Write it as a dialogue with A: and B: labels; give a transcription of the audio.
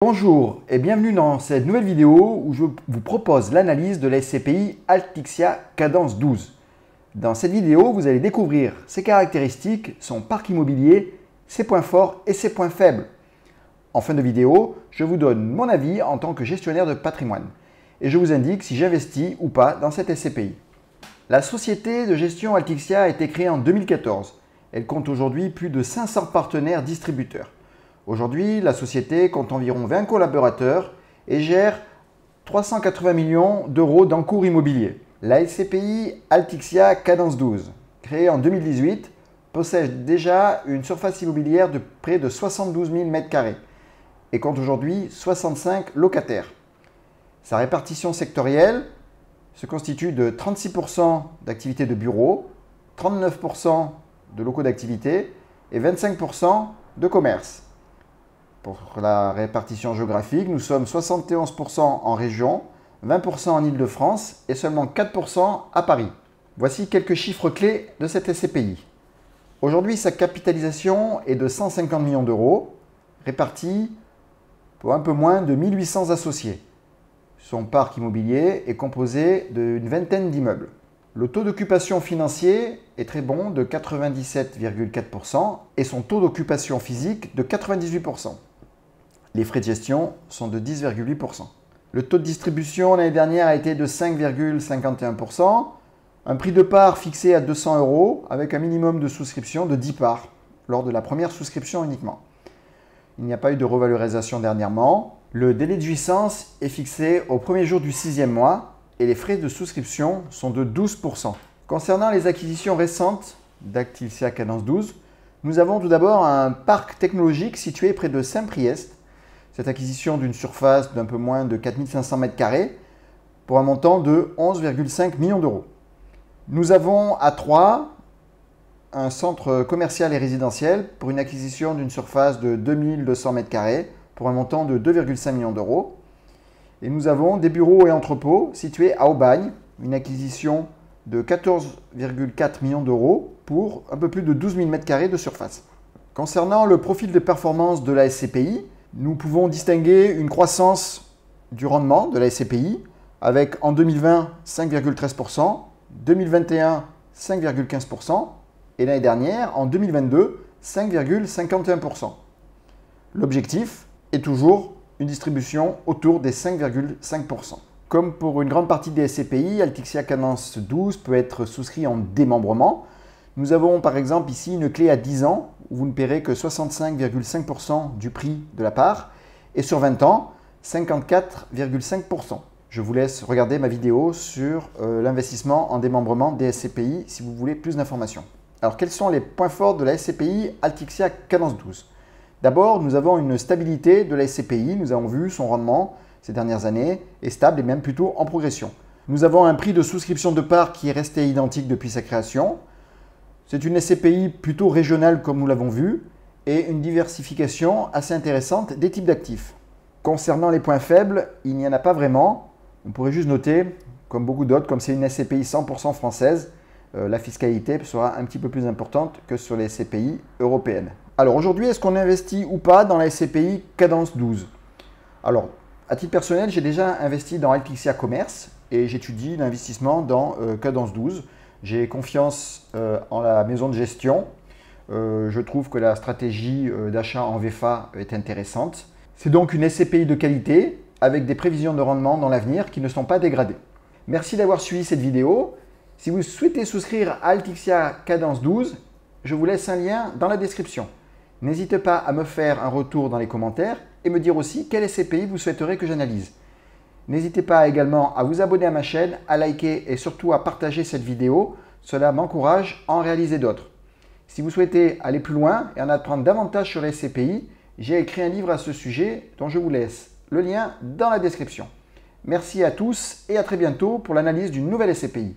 A: Bonjour et bienvenue dans cette nouvelle vidéo où je vous propose l'analyse de la SCPI Altixia Cadence 12. Dans cette vidéo, vous allez découvrir ses caractéristiques, son parc immobilier, ses points forts et ses points faibles. En fin de vidéo, je vous donne mon avis en tant que gestionnaire de patrimoine et je vous indique si j'investis ou pas dans cette SCPI. La société de gestion Altixia a été créée en 2014. Elle compte aujourd'hui plus de 500 partenaires distributeurs. Aujourd'hui, la société compte environ 20 collaborateurs et gère 380 millions d'euros d'encours immobiliers. La SCPI Altixia Cadence 12, créée en 2018, possède déjà une surface immobilière de près de 72 000 m² et compte aujourd'hui 65 locataires. Sa répartition sectorielle se constitue de 36% d'activités de bureaux, 39% de locaux d'activité et 25% de commerce. Pour la répartition géographique, nous sommes 71% en région, 20% en Île-de-France et seulement 4% à Paris. Voici quelques chiffres clés de cette SCPI. Aujourd'hui, sa capitalisation est de 150 millions d'euros, répartie pour un peu moins de 1800 associés. Son parc immobilier est composé d'une vingtaine d'immeubles. Le taux d'occupation financier est très bon, de 97,4% et son taux d'occupation physique de 98%. Les frais de gestion sont de 10,8%. Le taux de distribution l'année dernière a été de 5,51%. Un prix de part fixé à 200 € avec un minimum de souscription de 10 parts lors de la première souscription uniquement. Il n'y a pas eu de revalorisation dernièrement. Le délai de jouissance est fixé au premier jour du 6e mois et les frais de souscription sont de 12%. Concernant les acquisitions récentes d'Altixia Cadence 12, nous avons tout d'abord un parc technologique situé près de Saint-Priest. Cette acquisition d'une surface d'un peu moins de 4500 m² pour un montant de 11,5 millions d'euros. Nous avons à Troyes un centre commercial et résidentiel pour une acquisition d'une surface de 2200 m² pour un montant de 2,5 millions d'euros. Et nous avons des bureaux et entrepôts situés à Aubagne, une acquisition de 14,4 millions d'euros pour un peu plus de 12 000 m² de surface. Concernant le profil de performance de la SCPI, nous pouvons distinguer une croissance du rendement de la SCPI avec en 2020 5,13%, 2021 5,15% et l'année dernière en 2022 5,51%. L'objectif est toujours une distribution autour des 5,5%. Comme pour une grande partie des SCPI, Altixia Cadence 12 peut être souscrit en démembrement. Nous avons par exemple ici une clé à 10 ans où vous ne paierez que 65,5% du prix de la part et sur 20 ans, 54,5%. Je vous laisse regarder ma vidéo sur l'investissement en démembrement des SCPI si vous voulez plus d'informations. Alors quels sont les points forts de la SCPI Altixia Cadence 12? D'abord, nous avons une stabilité de la SCPI. Nous avons vu son rendement ces dernières années est stable et même plutôt en progression. Nous avons un prix de souscription de part qui est resté identique depuis sa création. C'est une SCPI plutôt régionale comme nous l'avons vu et une diversification assez intéressante des types d'actifs. Concernant les points faibles, il n'y en a pas vraiment. On pourrait juste noter, comme beaucoup d'autres, comme c'est une SCPI 100% française, la fiscalité sera un petit peu plus importante que sur les SCPI européennes. Alors aujourd'hui, est-ce qu'on investit ou pas dans la SCPI Cadence 12? Alors, à titre personnel, j'ai déjà investi dans Altixia Commerce et j'étudie l'investissement dans Cadence 12. J'ai confiance en la maison de gestion. Je trouve que la stratégie d'achat en VFA est intéressante. C'est donc une SCPI de qualité avec des prévisions de rendement dans l'avenir qui ne sont pas dégradées. Merci d'avoir suivi cette vidéo. Si vous souhaitez souscrire à Altixia Cadence 12, je vous laisse un lien dans la description. N'hésitez pas à me faire un retour dans les commentaires et me dire aussi quelle SCPI vous souhaiterez que j'analyse. N'hésitez pas également à vous abonner à ma chaîne, à liker et surtout à partager cette vidéo. Cela m'encourage à en réaliser d'autres. Si vous souhaitez aller plus loin et en apprendre davantage sur les SCPI, j'ai écrit un livre à ce sujet dont je vous laisse le lien dans la description. Merci à tous et à très bientôt pour l'analyse d'une nouvelle SCPI.